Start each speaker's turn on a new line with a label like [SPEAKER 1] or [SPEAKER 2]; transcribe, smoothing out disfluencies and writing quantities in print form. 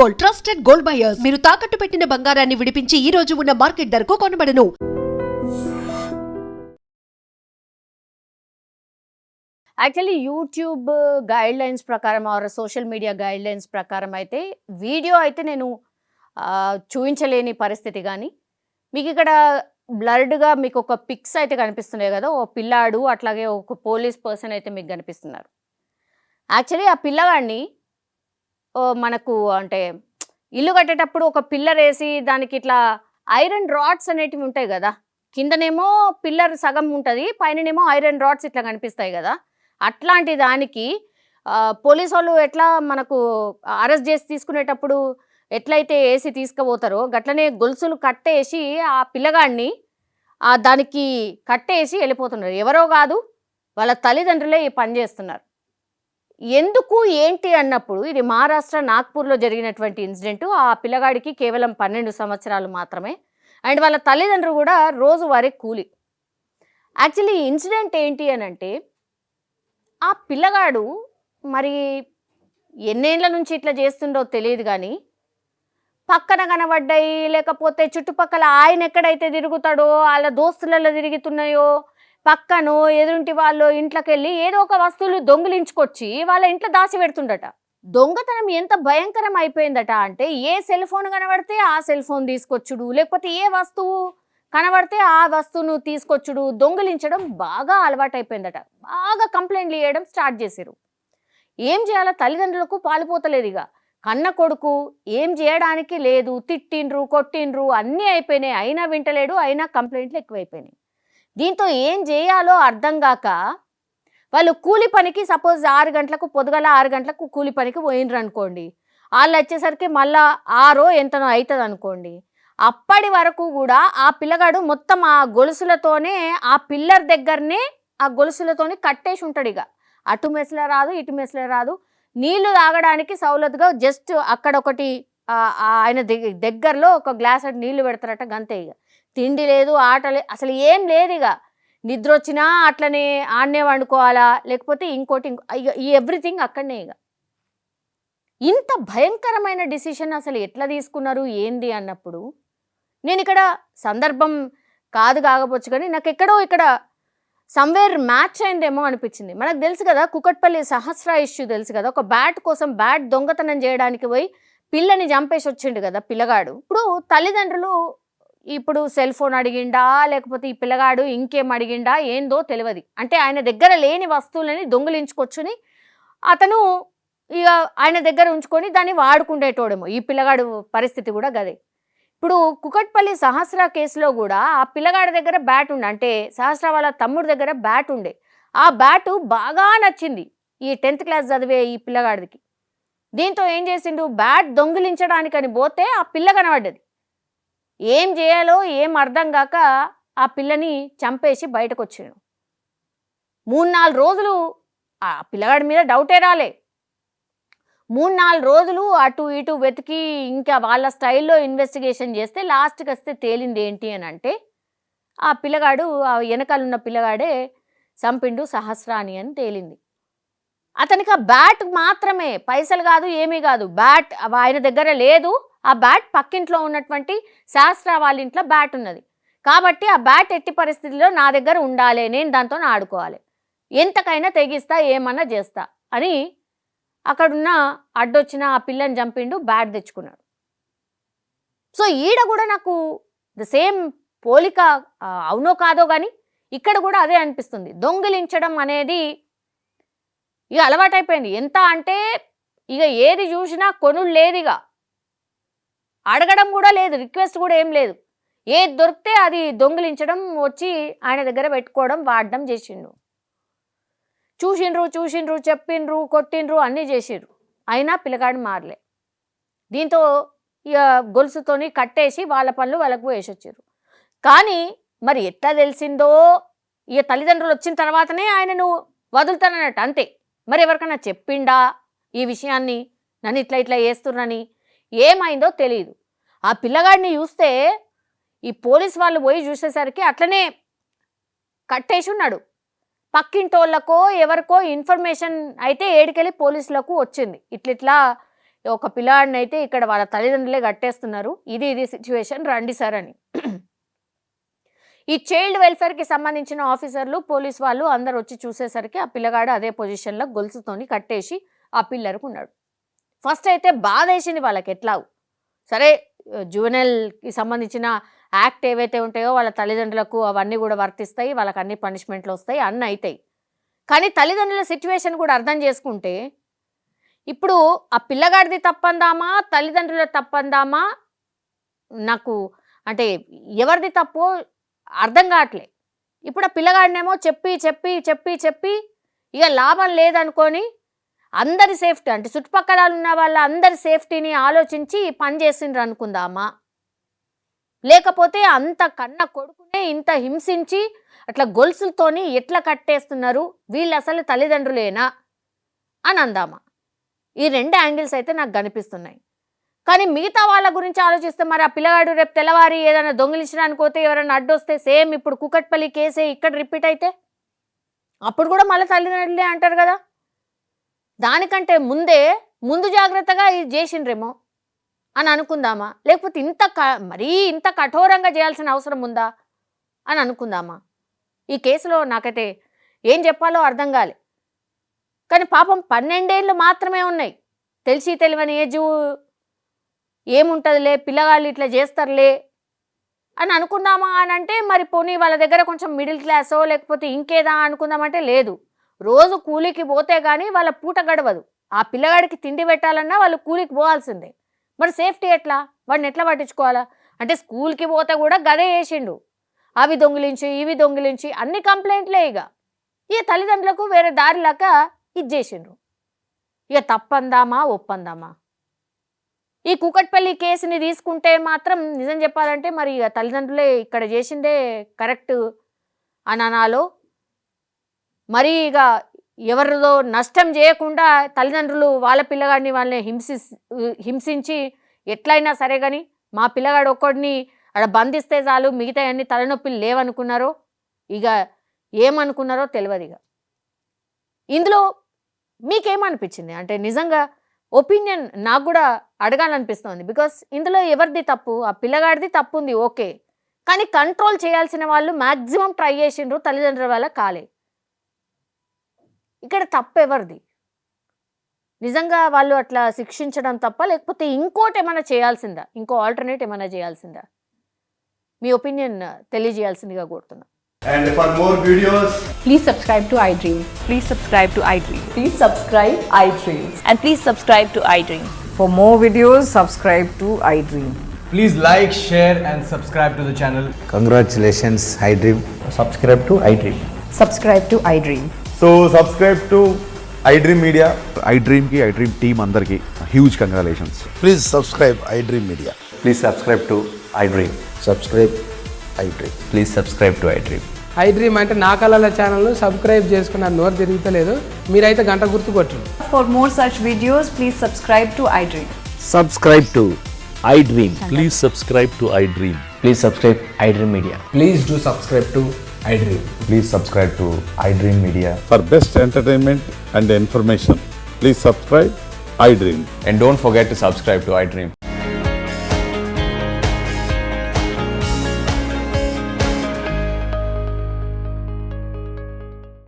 [SPEAKER 1] Gold, trusted gold buyers. మీరు తాకట్టు పెట్టిన బంగారాన్ని విడిపించి ఈ రోజు ఉన్న మార్కెట్ ధరకు కొనబడను.
[SPEAKER 2] యాక్చువల్లీ యూట్యూబ్ గైడ్ లైన్స్ ప్రకారం or social media guidelines ప్రకారం అయితే వీడియో అయితే నేను చూపించలేని పరిస్థితి. కానీ మీకు ఇక్కడ బ్లర్డ్గా మీకు ఒక పిక్స్ అయితే కనిపిస్తున్నాయి కదా, ఓ పిల్లాడు అట్లాగే ఒక పోలీస్ పర్సన్ అయితే మీకు కనిపిస్తున్నారు. యాక్చువల్లీ ఆ పిల్లగాడిని మనకు అంటే ఇల్లు కట్టేటప్పుడు ఒక పిల్లర్ వేసి దానికి ఇట్లా ఐరన్ రాడ్స్ అనేటివి ఉంటాయి కదా, కిందనేమో పిల్లర్ సగం ఉంటుంది, పైననేమో ఐరన్ రాడ్స్ ఇట్లా కనిపిస్తాయి కదా. అట్లాంటి దానికి పోలీసు వాళ్ళు ఎట్లా మనకు అరెస్ట్ చేసి తీసుకునేటప్పుడు ఎట్లయితే వేసి తీసుకుపోతారో గట్లనే గొలుసులు కట్టేసి ఆ పిల్లగాడిని దానికి కట్టేసి వెళ్ళిపోతున్నారు. ఎవరో కాదు, వాళ్ళ తల్లిదండ్రులే ఈ పని చేస్తున్నారు. ఎందుకు ఏంటి అన్నప్పుడు ఇది మహారాష్ట్ర నాగ్పూర్లో జరిగినటువంటి ఇన్సిడెంటు. ఆ పిల్లగాడికి కేవలం 12 సంవత్సరాలు మాత్రమే. అండ్ వాళ్ళ తల్లిదండ్రులు కూడా రోజువారీ కూలి. యాక్చువల్లీ ఇన్సిడెంట్ ఏంటి అని అంటే, ఆ పిల్లగాడు మరి ఎన్నేళ్ల నుంచి ఇట్లా చేస్తుండో తెలియదు, కానీ పక్కన కనబడ్డాయి లేకపోతే చుట్టుపక్కల ఆయన ఎక్కడైతే తిరుగుతాడో వాళ్ళ దోస్తులలో తిరుగుతున్నాయో పక్కనో ఎదురింటి వాళ్ళు ఇంట్లోకి వెళ్ళి ఏదో ఒక వస్తువులు దొంగిలించుకొచ్చి వాళ్ళ ఇంట్లో దాచి పెడుతుండట. దొంగతనం ఎంత భయంకరం అయిపోయిందట అంటే, ఏ సెల్ ఫోన్ కనబడితే ఆ సెల్ ఫోన్ తీసుకొచ్చుడు, లేకపోతే ఏ వస్తువు కనబడితే ఆ వస్తువును తీసుకొచ్చుడు, దొంగిలించడం బాగా అలవాటైపోయిందట. బాగా కంప్లైంట్లు చేయడం స్టార్ట్ చేశారు. ఏం చేయాలో తల్లిదండ్రులకు పాలుపోతలేదు. ఇక కన్న కొడుకు ఏం చేయడానికి లేదు, తిట్టిండ్రు కొట్టిండ్రు అన్నీ అయిపోయినాయి, అయినా వింటలేడు, అయినా కంప్లైంట్లు ఎక్కువైపోయినాయి. దీంతో ఏం చేయాలో అర్థం కాక వాళ్ళు కూలి పనికి సపోజ్ 6 గంటలకు పొద్దుగల 6 గంటలకు కూలి పనికి పోయినరు అనుకోండి, వాళ్ళు వచ్చేసరికి మళ్ళా 6 ఎంతనో అవుతుంది అనుకోండి. అప్పటి వరకు కూడా ఆ పిల్లగాడు మొత్తం ఆ గొలుసులతోనే ఆ పిల్లర్ దగ్గరనే ఆ గొలుసులతోని కట్టేసి ఉంటాడు. ఇక అటు మెసలే రాదు ఇటు మెసలే రాదు. నీళ్లు తాగడానికి సౌలతుగా జస్ట్ అక్కడ ఒకటి ఆయన దగ్గరలో ఒక గ్లాస్ అటు నీళ్లు పెడతారట, గంతే. ఇక తిండి లేదు, ఆట లేదు, అసలు ఏం లేదు. ఇక నిద్ర వచ్చినా అట్లనే ఆడనే వండుకోవాలా, లేకపోతే ఇంకోటి ఇక ఈ ఎవ్రీథింగ్ అక్కడనే. ఇక ఇంత భయంకరమైన డిసిషన్ అసలు ఎట్లా తీసుకున్నారు ఏంది అన్నప్పుడు నేను ఇక్కడ సందర్భం కాకపోవచ్చు, కానీ నాకు ఎక్కడో ఇక్కడ సమ్వేర్ మ్యాచ్ అయిందేమో అనిపించింది. మనకు తెలుసు కదా కుకట్పల్లి సహస్ర ఇష్యూ తెలుసు కదా, ఒక బ్యాట్ కోసం బ్యాట్ దొంగతనం చేయడానికి పోయి పిల్లని చంపేసి వచ్చిండు కదా పిల్లగాడు. ఇప్పుడు తల్లిదండ్రులు ఇప్పుడు సెల్ ఫోన్ అడిగిండా లేకపోతే ఈ పిల్లగాడు ఇంకేం అడిగిండా ఏందో తెలియదు. అంటే ఆయన దగ్గర లేని వస్తువులని దొంగిలించుకొచ్చుని అతను ఇక ఆయన దగ్గర ఉంచుకొని దాన్ని వాడుకుండేటోడేమో. ఈ పిల్లగాడు పరిస్థితి కూడా గదే. ఇప్పుడు కుకట్పల్లి సహస్ర కేసులో కూడా ఆ పిల్లగాడి దగ్గర బ్యాట్ ఉండే, అంటే సహస్ర వాళ్ళ తమ్ముడి దగ్గర బ్యాట్ ఉండే. ఆ బ్యాటు బాగా నచ్చింది ఈ 10th క్లాస్ చదివే ఈ పిల్లగాడికి. దీంతో ఏం చేసిండు, బ్యాట్ దొంగిలించడానికని పోతే ఆ పిల్ల కనబడ్డది. ఏం చేయాలో ఏం అర్థం కాక ఆ పిల్లని చంపేసి బయటకు వచ్చాడు. 3-4 రోజులు ఆ పిల్లగాడి మీద డౌటే రాలే. 3-4 రోజులు అటు ఇటు వెతికి ఇంకా వాళ్ళ స్టైల్లో ఇన్వెస్టిగేషన్ చేస్తే లాస్ట్కి వస్తే తేలింది ఏంటి అని అంటే, ఆ పిల్లగాడు ఆ వెనకాలన్న పిల్లగాడే చంపిండు సహస్రాని అని తేలింది. అతనికి ఆ బ్యాట్ మాత్రమే, పైసలు కాదు ఏమీ కాదు, బ్యాట్ ఆయన దగ్గర లేదు. ఆ బ్యాట్ పక్కింట్లో ఉన్నటువంటి సహస్ర వాళ్ళ ఇంట్లో బ్యాట్ ఉన్నది కాబట్టి ఆ బ్యాట్ ఎట్టి పరిస్థితుల్లో నా దగ్గర ఉండాలి, నేను దాంతో ఆడుకోవాలి, ఎంతకైనా తెగిస్తా ఏమన్నా చేస్తా అని అక్కడున్న అడ్డొచ్చిన ఆ పిల్లని చంపిండు, బ్యాట్ తెచ్చుకున్నాడు. సో ఈడ కూడా నాకు ద సేమ్ పోలిక అవునో కాదో కానీ ఇక్కడ కూడా అదే అనిపిస్తుంది. దొంగిలించడం అనేది ఇక అలవాటైపోయింది. ఎంత అంటే ఇక ఏది చూసినా కొనుడు లేదు, ఇక అడగడం కూడా లేదు, రిక్వెస్ట్ కూడా ఏం లేదు. ఏది దొరికితే అది దొంగిలించడం, వచ్చి ఆయన దగ్గర పెట్టుకోవడం, వాడడం చేసిండు. చూసిండ్రు చెప్పిండ్రు కొట్టిండ్రు అన్నీ చేసిండ్రు, అయినా పిల్లగాడు మారలే. దీంతో ఇక గొలుసుతోని కట్టేసి వాళ్ళ పనులు వాళ్ళకు వేసొచ్చారు. కానీ మరి ఎట్లా తెలిసిందో, ఇక తల్లిదండ్రులు వచ్చిన తర్వాతనే ఆయనను వదులుతానన్నట్టు అంతే. మరి ఎవరికైనా చెప్పిండా ఈ విషయాన్ని, నన్ను ఇట్లా ఇట్లా చేస్తున్నారని? ఏమైందో తెలియదు. ఆ పిల్లగాడిని చూస్తే ఈ పోలీస్ వాళ్ళు పోయి చూసేసరికి అట్లనే కట్టేసి ఉన్నాడు. పక్కింటోళ్ళకో ఎవరికో ఇన్ఫర్మేషన్ అయితే ఏడికెళ్ళి పోలీసులకు వచ్చింది, ఇట్లా ఒక పిల్లాడిని అయితే ఇక్కడ వాళ్ళ తల్లిదండ్రులే కట్టేస్తున్నారు, ఇది సిచ్యువేషన్, రండి సార్ అని. ఈ చైల్డ్ వెల్ఫేర్కి సంబంధించిన ఆఫీసర్లు, పోలీస్ వాళ్ళు అందరు వచ్చి చూసేసరికి ఆ పిల్లగాడు అదే పొజిషన్లో గొలుసుతోని కట్టేసి ఆ పిల్లర్కు ఉన్నాడు. ఫస్ట్ అయితే బాధ వేసింది వాళ్ళకి. ఎట్లా సరే, జువెనల్కి సంబంధించిన యాక్ట్ ఏవైతే ఉంటాయో వాళ్ళ తల్లిదండ్రులకు అవన్నీ కూడా వర్తిస్తాయి, వాళ్ళకి అన్ని పనిష్మెంట్లు వస్తాయి, అన్నీ అవుతాయి. కానీ తల్లిదండ్రుల సిచ్యువేషన్ కూడా అర్థం చేసుకుంటే ఇప్పుడు ఆ పిల్లగాడిది తప్పందామా తల్లిదండ్రుల తప్పందామా నాకు అంటే ఎవరిది తప్పో అర్థం కావట్లే. ఇప్పుడు ఆ పిల్లగాడినేమో చెప్పి చెప్పి చెప్పి చెప్పి ఇక లాభం లేదనుకొని అందరి సేఫ్టీ అంటే చుట్టుపక్కల ఉన్న వాళ్ళ అందరి సేఫ్టీని ఆలోచించి పని చేసిండ్రు అనుకుందామా, లేకపోతే అంత కన్న కొడుకునే ఇంత హింసించి అట్లా గొలుసులతోని ఎట్లా కట్టేస్తున్నారు, వీళ్ళు అసలు తల్లిదండ్రులేనా అని అందామా? ఈ 2 యాంగిల్స్ అయితే నాకు కనిపిస్తున్నాయి. కానీ మిగతా వాళ్ళ గురించి ఆలోచిస్తే మరి ఆ పిల్లగాడు రేపు తెల్లవారి ఏదైనా దొంగిలించడానికి పోతే ఎవరైనా అడ్డొస్తే సేమ్ ఇప్పుడు కూకట్పల్లి కేసే ఇక్కడ రిపీట్ అయితే అప్పుడు కూడా మళ్ళీ తల్లిదండ్రులే అంటారు కదా. దానికంటే ముందు జాగ్రత్తగా ఇది చేసిండ్రేమో అని అనుకుందామా, లేకపోతే మరీ ఇంత కఠోరంగా చేయాల్సిన అవసరం ఉందా అని అనుకుందామా? ఈ కేసులో నాకైతే ఏం చెప్పాలో అర్థం కాలే. కానీ పాపం 12 ఏళ్ళు మాత్రమే ఉన్నాయి, తెలిసి తెలియని ఏజు, ఏముంటుందిలే పిల్లగాళ్ళు ఇట్లా చేస్తారులే అని అనుకుందామా అని అంటే మరి పోనీ వాళ్ళ దగ్గర కొంచెం మిడిల్ క్లాసో లేకపోతే ఇంకేదా అనుకుందామంటే లేదు. రోజు కూలికి పోతే కానీ వాళ్ళ పూట గడవదు. ఆ పిల్లగాడికి తిండి పెట్టాలన్నా వాళ్ళు కూలికి పోవాల్సిందే. మరి సేఫ్టీ ఎట్లా, వాడిని ఎట్లా పట్టించుకోవాలా? అంటే స్కూల్కి పోతే కూడా గదే చేసిండు, అవి దొంగిలించి ఇవి దొంగిలించి అన్ని కంప్లైంట్లే. ఇక తల్లిదండ్రులకు వేరే దారిలాక ఇది చేసిండ్రు. ఇక తప్పందామా ఒప్పందామా? ఈ కూకట్పల్లి కేసుని తీసుకుంటే మాత్రం నిజం చెప్పాలంటే మరి ఇక తల్లిదండ్రులే ఇక్కడ చేసిందే కరెక్ట్ అని అనాలో, మరి ఇక ఎవరిదో నష్టం చేయకుండా తల్లిదండ్రులు వాళ్ళ పిల్లగాడిని వాళ్ళని హింసించి ఎట్లయినా సరే కానీ మా పిల్లగాడు ఒక్కడిని అక్కడ బంధిస్తే చాలు మిగతా అన్ని తలనొప్పులు లేవనుకున్నారో ఇక ఏమనుకున్నారో తెలియదు. ఇక ఇందులో మీకేమనిపించింది అంటే నిజంగా ఒపీనియన్ నాకు కూడా అడగాలనిపిస్తుంది. బికాస్ ఇందులో ఎవరిది తప్పు, ఆ పిల్లగాడిది తప్పు ఉంది ఓకే, కానీ కంట్రోల్ చేయాల్సిన వాళ్ళు మ్యాక్సిమం ట్రై చేసిండ్రు, తల్లిదండ్రుల వల్ల కాలే. ఇక్కడ తప్పు ఎవరిది? నిజంగా వాళ్ళు అట్లా శిక్షించడం తప్ప లేకపోతే ఇంకోటి ఏమైనా చేయాల్సిందా, ఇంకో ఆల్టర్నేట్ ఏమైనా చేయాల్సిందా? మీ ఒపీనియన్ తెలియజేయాల్సిందిగా కోరుతున్నా.
[SPEAKER 3] And for more videos,
[SPEAKER 4] Please subscribe to iDream.
[SPEAKER 5] Please subscribe to iDream.
[SPEAKER 4] Please subscribe iDream.
[SPEAKER 5] And please subscribe to iDream.
[SPEAKER 6] For more videos, subscribe to iDream.
[SPEAKER 3] please like, share and subscribe to the channel.
[SPEAKER 7] Congratulations, iDream.
[SPEAKER 8] subscribe to iDream.
[SPEAKER 4] Subscribe to iDream.
[SPEAKER 8] So subscribe to iDream Media.
[SPEAKER 9] iDream ki iDream team andarki huge congratulations.
[SPEAKER 7] Please subscribe iDream Media.
[SPEAKER 8] Please subscribe to iDream.
[SPEAKER 7] Subscribe iDream.
[SPEAKER 8] Please subscribe to iDream.
[SPEAKER 10] iDream అంటే నా కళల channel subscribe చేసుకున్న నోరు తిరుగుతలేదు, మీరైతే గంట గుర్తు కొట్టండి.
[SPEAKER 4] For more such videos, please subscribe to iDream.
[SPEAKER 7] Subscribe to iDream.
[SPEAKER 11] Please subscribe to iDream.
[SPEAKER 8] Please subscribe iDream Media.
[SPEAKER 3] Please do subscribe to iDream.
[SPEAKER 8] Please subscribe to iDream Media.
[SPEAKER 9] For best entertainment and information, please subscribe iDream.
[SPEAKER 8] And don't forget to subscribe to iDream.